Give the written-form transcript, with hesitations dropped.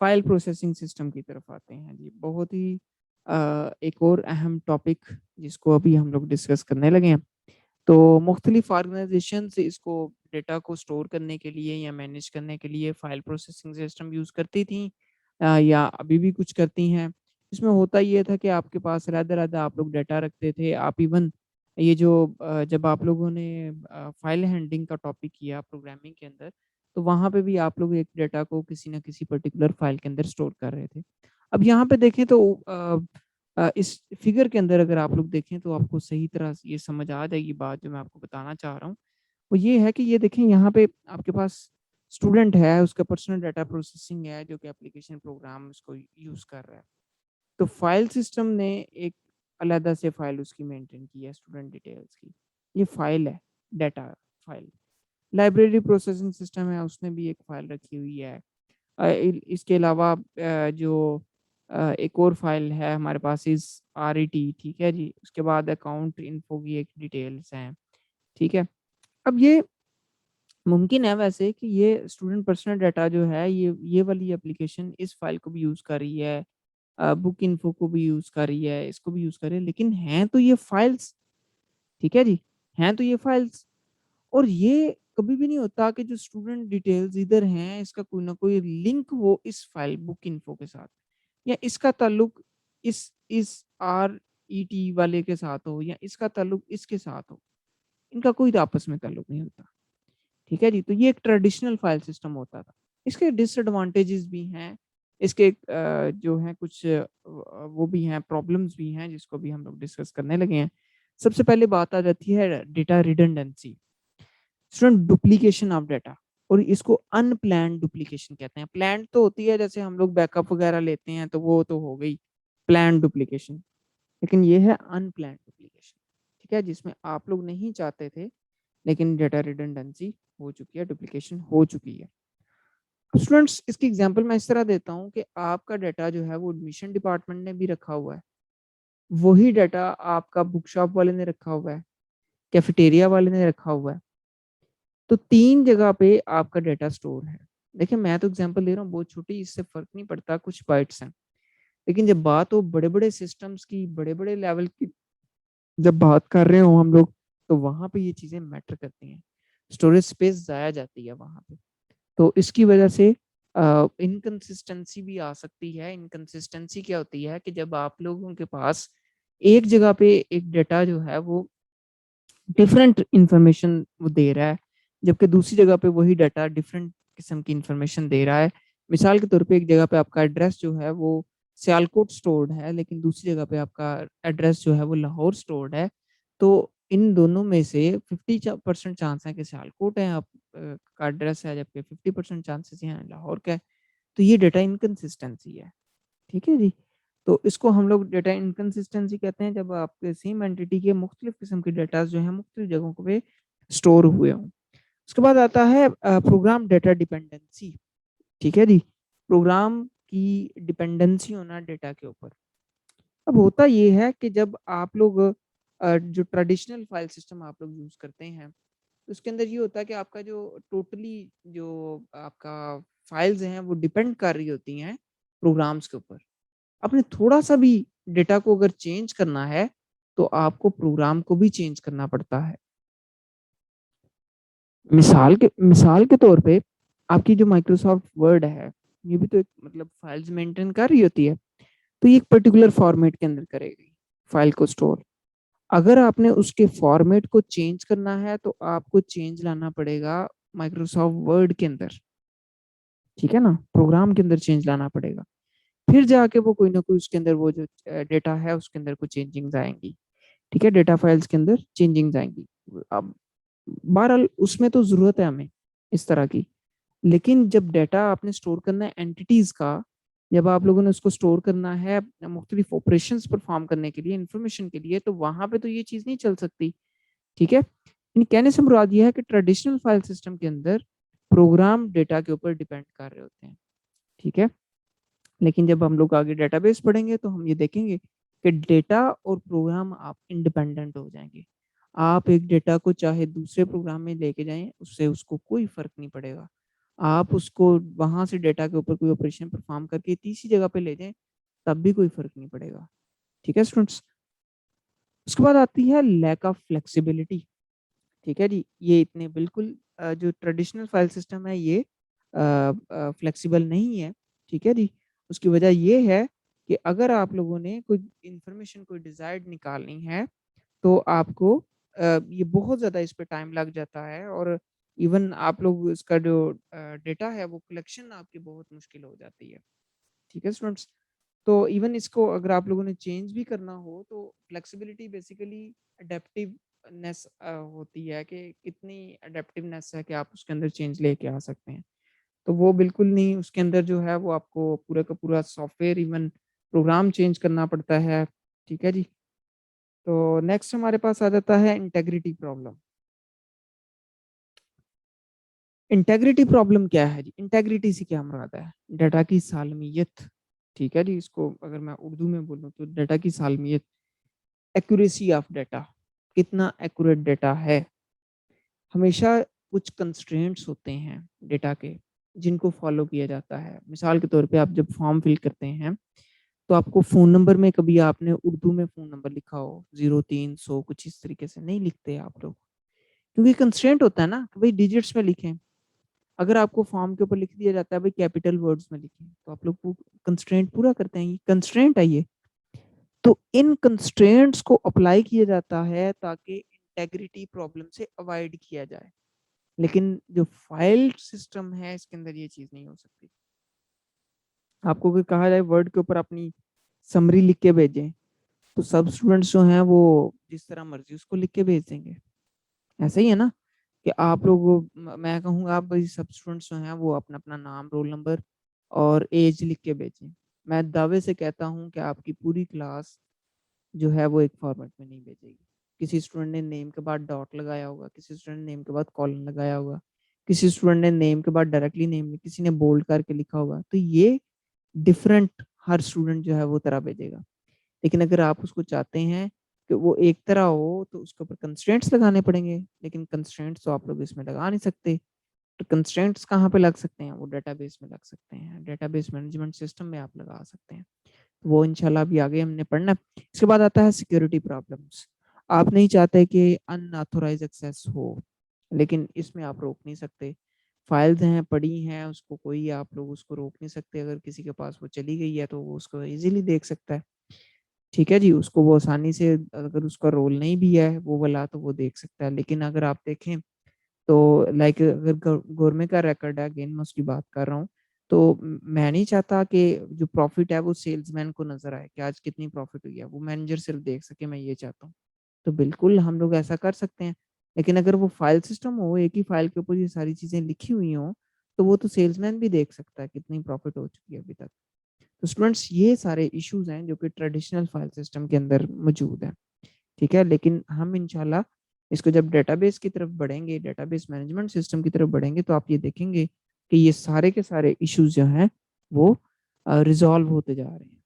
File processing system کی طرف آتے ہیں جی. بہت ہی ایک اور اہم ٹاپک جس کو ابھی ہم لوگ ڈسکس کرنے لگے ہیں. تو مختلف آرگنائزیشن سے اس کو ڈیٹا کو اسٹور کرنے کے لیے یا مینیج کرنے کے لیے فائل پروسیسنگ سسٹم یوز کرتی تھیں یا ابھی بھی کچھ کرتی ہیں. اس میں ہوتا یہ تھا کہ آپ کے پاس رہتا آپ لوگ ڈیٹا رکھتے تھے. آپ ایون یہ جو جب آپ لوگوں نے فائل ہینڈلنگ کا ٹاپک کیا پروگرامنگ کے اندر, تو وہاں پہ بھی آپ لوگ ایک ڈیٹا کو کسی نہ کسی پرٹیکولر فائل کے اندر اسٹور کر رہے تھے. اب یہاں پہ دیکھیں تو اس فگر کے اندر اگر آپ لوگ دیکھیں تو آپ کو صحیح طرح یہ سمجھ آ جائے گی بات جو میں آپ کو بتانا چاہ رہا ہوں. وہ یہ ہے کہ یہ دیکھیں یہاں پہ آپ کے پاس اسٹوڈنٹ ہے, اس کا پرسنل ڈیٹا پروسیسنگ ہے جو کہ اپلیکیشن پروگرام اس کو یوز کر رہا ہے. تو فائل سسٹم نے ایک علیحدہ سے فائل اس کی مینٹین کی ہے اسٹوڈنٹ ڈیٹیلز کی. یہ فائل ہے, data file. Library processing system ہے, اس نے بھی ایک فائل رکھی ہوئی ہے. اس کے علاوہ جو ایک اور فائل ہے ہمارے پاس از RET, ٹھیک ہے جی. اس کے بعد اکاؤنٹ انفو کی ایک ڈیٹیلز ہیں, ٹھیک ہے. اب یہ ممکن ہے ویسے کہ یہ اسٹوڈنٹ پرسنل ڈیٹا جو ہے یہ والی اپلیکیشن اس فائل کو بھی یوز کر رہی ہے, بک انفو کو بھی یوز کر رہی ہے, اس کو بھی یوز کر رہی ہے, لیکن ہیں تو یہ فائلس, ٹھیک ہے جی, ہیں تو یہ فائلس. اور یہ کبھی بھی نہیں ہوتا کہ جو اسٹوڈنٹ ڈیٹیلز ادھر ہیں اس کا کوئی نہ کوئی لنک ہو اس فائل بک انفو کے ساتھ, یا اس کا تعلق اس RET والے کے ساتھ ہو, یا اس کا تعلق اس کے ساتھ ہو. ان کا کوئی آپس میں تعلق نہیں ہوتا, ٹھیک ہے جی. تو یہ ایک ٹریڈیشنل فائل سسٹم ہوتا تھا. اس کے ڈس ایڈوانٹیجز بھی ہیں, اس کے جو ہیں کچھ وہ بھی ہیں, پرابلمس بھی ہیں جس کو بھی ہم لوگ ڈسکس کرنے لگے ہیں. سب سے پہلے بات آ جاتی ہے data redundancy, student duplication of data. اور اس کو ان پلانڈ ڈپلیکیشن کہتے ہیں. پلانڈ تو ہوتی ہے جیسے ہم لوگ بیک اپ وغیرہ لیتے ہیں تو وہ تو ہو گئی پلانڈ ڈپلیکیشن, لیکن یہ ہے ان پلانڈ ڈپلیکیشن, ٹھیک ہے, جس میں آپ لوگ نہیں چاہتے تھے لیکن ڈیٹا ریڈنڈنسی ہو چکی ہے, ڈپلیکیشن ہو چکی ہے. اسٹوڈنٹس اس کی ایگزامپل میں اس طرح دیتا ہوں کہ آپ کا ڈیٹا جو ہے وہ ایڈمیشن ڈپارٹمنٹ نے بھی رکھا ہوا ہے, وہی ڈیٹا آپ کا بک شاپ والے نے رکھا ہوا ہے, کیفیٹیریا والے نے رکھا ہوا ہے. تو 3 جگہ پہ آپ کا ڈیٹا سٹور ہے. دیکھیں میں تو ایگزامپل دے رہا ہوں بہت چھوٹی, اس سے فرق نہیں پڑتا, کچھ بائٹس ہیں. لیکن جب بات ہو بڑے بڑے سسٹمز کی, بڑے بڑے لیول کی جب بات کر رہے ہوں ہم لوگ, تو وہاں پہ یہ چیزیں میٹر کرتی ہیں. اسٹوریج اسپیس ضائع جاتی ہے وہاں پہ. تو اس کی وجہ سے انکنسسٹنسی بھی آ سکتی ہے. انکنسسٹنسی کیا ہوتی ہے کہ جب آپ لوگوں کے پاس ایک جگہ پہ ایک ڈیٹا جو ہے وہ ڈفرینٹ انفارمیشن وہ دے رہا ہے, جبکہ دوسری جگہ پہ وہی ڈیٹا ڈفرینٹ قسم کی انفارمیشن دے رہا ہے. مثال کے طور پہ ایک جگہ پہ آپ کا ایڈریس جو ہے وہ سیالکوٹ سٹورڈ ہے, لیکن دوسری جگہ پہ آپ کا ایڈریس جو ہے وہ لاہور سٹورڈ ہے. تو ان دونوں میں سے 50% چانس ہے کہ سیالکوٹ ہے آپ کا ایڈریس ہے, جبکہ 50% چانسز ہیں لاہور کا ہے. تو یہ ڈیٹا انکنسسٹنسی ہے, ٹھیک ہے جی. تو اس کو ہم لوگ ڈیٹا انکنسسٹنسی کہتے ہیں جب آپ کے سیم اینٹی کے مختلف قسم کے ڈیٹا جو ہیں مختلف جگہوں پہ اسٹور ہوئے ہوں. اس کے بعد آتا ہے پروگرام ڈیٹا ڈیپینڈنسی, ٹھیک ہے جی. پروگرام کی ڈیپینڈنسی ہونا ڈیٹا کے اوپر. اب ہوتا یہ ہے کہ جب آپ لوگ جو ٹریڈیشنل فائل سسٹم آپ لوگ یوز کرتے ہیں, اس کے اندر یہ ہوتا ہے کہ آپ کا جو ٹوٹلی جو آپ کا فائلز ہیں وہ ڈیپینڈ کر رہی ہوتی ہیں پروگرامز کے اوپر. آپ نے تھوڑا سا بھی ڈیٹا کو اگر چینج کرنا ہے تو آپ کو پروگرام کو بھی چینج کرنا پڑتا ہے. مثال کے طور پہ آپ کی جو مائکروسافٹ ورڈ ہے یہ بھی تو ایک مطلب فائلز مینٹین کر رہی ہوتی ہے, تو یہ ایک پرٹیکولر فارمیٹ کے اندر کرے گی فائل کو اسٹور. اگر آپ نے اس کے فارمیٹ کو چینج کرنا ہے تو آپ کو چینج لانا پڑے گا مائکروسافٹ ورڈ کے اندر, ٹھیک ہے نا, پروگرام کے اندر چینج لانا پڑے گا. پھر جا کے وہ کوئی نہ کوئی اس کے اندر وہ جو ڈیٹا ہے اس کے اندر کچھ چینجنگز آئیں گی, ٹھیک ہے, ڈیٹا فائلز کے اندر چینجنگز آئیں گی. اب بہرحال اس میں تو ضرورت ہے ہمیں اس طرح کی, لیکن جب ڈیٹا آپ نے اسٹور کرنا ہے اینٹیز کا, جب آپ لوگوں نے اس کو اسٹور کرنا ہے مختلف آپریشنز پرفارم کرنے کے لیے, انفارمیشن کے لیے, تو وہاں پہ تو یہ چیز نہیں چل سکتی, ٹھیک ہے. کہنے سے مراد یہ ہے کہ ٹریڈیشنل فائل سسٹم کے اندر پروگرام ڈیٹا کے اوپر ڈیپینڈ کر رہے ہوتے ہیں, ٹھیک ہے. لیکن جب ہم لوگ آگے ڈیٹا بیس پڑھیں گے تو ہم یہ دیکھیں گے کہ ڈیٹا اور پروگرام آپ انڈیپینڈنٹ ہو جائیں گے. آپ ایک ڈیٹا کو چاہے دوسرے پروگرام میں لے کے جائیں, اس سے اس کو کوئی فرق نہیں پڑے گا. آپ اس کو وہاں سے ڈیٹا کے اوپر کوئی آپریشن پرفارم کر کے تیسری جگہ پہ لے جائیں تب بھی کوئی فرق نہیں پڑے گا. ٹھیک ہے اسٹوڈنٹس. اس کے بعد آتی ہے لیک آف فلیکسیبلٹی. ٹھیک ہے جی, یہ اتنے بالکل جو ٹریڈیشنل فائل سسٹم ہے یہ فلیکسیبل نہیں ہے. ٹھیک ہے جی. اس کی وجہ یہ ہے کہ اگر آپ لوگوں نے کوئی انفارمیشن کوئی ڈیزائرڈ نکالنی ہے تو آپ کو یہ بہت زیادہ اس پہ ٹائم لگ جاتا ہے, اور ایون آپ لوگ اس کا جو ڈیٹا ہے وہ کلیکشن آپ کی بہت مشکل ہو جاتی ہے. ٹھیک ہے اسٹوڈنٹس. تو ایون اس کو اگر آپ لوگوں نے چینج بھی کرنا ہو تو فلیکسیبلٹی بیسیکلی اڈیپٹیونیس ہوتی ہے کہ کتنی اڈیپٹیونیس ہے کہ آپ اس کے اندر چینج لے کے آ سکتے ہیں. تو وہ بالکل نہیں, اس کے اندر جو ہے وہ آپ کو پورا کا پورا software even program change کرنا پڑتا ہے. ٹھیک ہے جی. تو نیکسٹ ہمارے پاس آ جاتا ہے انٹیگریٹی پرابلم. انٹیگریٹی پرابلم کیا ہے جی؟ انٹیگریٹی سے کیا مراد ہے؟ ڈیٹا کی سالمیت. ٹھیک ہے جی. اس کو اگر میں اردو میں بولوں تو ڈیٹا کی سالمیت, ایکوریسی آف ڈیٹا, کتنا ایکوریٹ ڈیٹا ہے. ہمیشہ کچھ کنسٹرینٹس ہوتے ہیں ڈیٹا کے جن کو فالو کیا جاتا ہے. مثال کے طور پہ آپ جب فارم فل کرتے ہیں تو آپ کو فون نمبر میں کبھی آپ نے اردو میں فون نمبر لکھا ہو 0300 کچھ اس طریقے سے نہیں لکھتے آپ لوگ, کیونکہ کنسٹرینٹ ہوتا ہے نا کہ بھائی ڈیجٹس میں لکھیں. اگر آپ کو فارم کے اوپر لکھ دیا جاتا ہے بھائی کیپیٹل ورڈز میں لکھیں تو آپ لوگ وہ کنسٹرینٹ پورا کرتے ہیں. یہ کنسٹرینٹ ہے یہ. تو ان کنسٹرینٹس کو اپلائی کیا جاتا ہے تاکہ انٹیگریٹی پرابلم سے اوائڈ کیا جائے. لیکن جو فائل سسٹم ہے اس کے اندر یہ چیز نہیں ہو سکتی. آپ کو کہا جائے ورڈ کے اوپر اپنی سمری لکھ کے بھیجیں تو سب اسٹوڈنٹس جو ہیں وہ جس طرح مرضی اس کو لکھ کے بھیج دیں گے. ایسا ہی ہے نا کہ آپ لوگ, میں کہوں گا آپ سب اسٹوڈنٹس جو ہیں وہ اپنا اپنا نام, رول نمبر اور ایج لکھ کے بھیجیں. میں دعوے سے کہتا ہوں کہ آپ کی پوری کلاس جو ہے وہ ایک فارمیٹ میں نہیں بھیجے گی. کسی اسٹوڈنٹ نے نیم کے بعد ڈاٹ لگایا ہوگا, کسی اسٹوڈنٹ نے نیم کے بعد کالن لگایا ہوگا, کسی اسٹوڈنٹ نے نیم کے بعد ڈائریکٹلی نیم, کسی نے بولڈ کر کے لکھا ہوگا. تو یہ ڈفرینٹ ہر اسٹوڈنٹ جو ہے وہ طرح بھیجے گا. لیکن اگر آپ اس کو چاہتے ہیں کہ وہ ایک طرح ہو تو اس کے اوپر کنسٹرینٹس لگانے پڑیں گے. لیکن کنسٹرینٹس تو آپ لوگ اس میں لگا نہیں سکتے. تو کنسٹرینٹس کہاں پہ لگ سکتے ہیں؟ وہ ڈیٹا بیس میں لگ سکتے ہیں, ڈیٹا بیس مینجمنٹ سسٹم میں آپ لگا سکتے ہیں. وہ انشاءاللہ ابھی آگے ہم نے پڑھنا. اس کے بعد آتا ہے سیکیورٹی پرابلمس. آپ نہیں چاہتے کہ ان آتھورائز ایکسیس ہو, لیکن اس میں آپ روک نہیں سکتے. فائلز ہیں, پڑی ہیں, اس کو کوئی آپ لوگ اس کو روک نہیں سکتے. اگر کسی کے پاس وہ چلی گئی ہے تو وہ اس کو ایزیلی دیکھ سکتا ہے. ٹھیک ہے جی. اس کو وہ آسانی سے, اگر اس کا رول نہیں بھی ہے وہ والا, تو وہ دیکھ سکتا ہے. لیکن اگر آپ دیکھیں تو لائک اگر گورنمنٹ کا ریکارڈ ہے, اگین میں اس کی بات کر رہا ہوں, تو میں نہیں چاہتا کہ جو پروفٹ ہے وہ سیلز مین کو نظر آئے کہ آج کتنی پروفٹ ہوئی ہے, وہ مینیجر صرف دیکھ سکے. میں یہ چاہتا ہوں. تو بالکل ہم لوگ ایسا کر سکتے ہیں. لیکن اگر وہ فائل سسٹم ہو, ایک ہی فائل کے اوپر یہ ساری چیزیں لکھی ہوئی ہوں, تو وہ تو سیلز مین بھی دیکھ سکتا ہے کتنی پروفٹ ہو چکی ہے ابھی تک. تو اسٹوڈنٹس یہ سارے ایشوز ہیں جو کہ ٹریڈیشنل فائل سسٹم کے اندر موجود ہیں. ٹھیک ہے. لیکن ہم انشاءاللہ اس کو جب ڈیٹا بیس کی طرف بڑھیں گے, ڈیٹا بیس مینجمنٹ سسٹم کی طرف بڑھیں گے, تو آپ یہ دیکھیں گے کہ یہ سارے کے سارے ایشوز جو ہیں وہ ریزالو ہوتے جا رہے ہیں.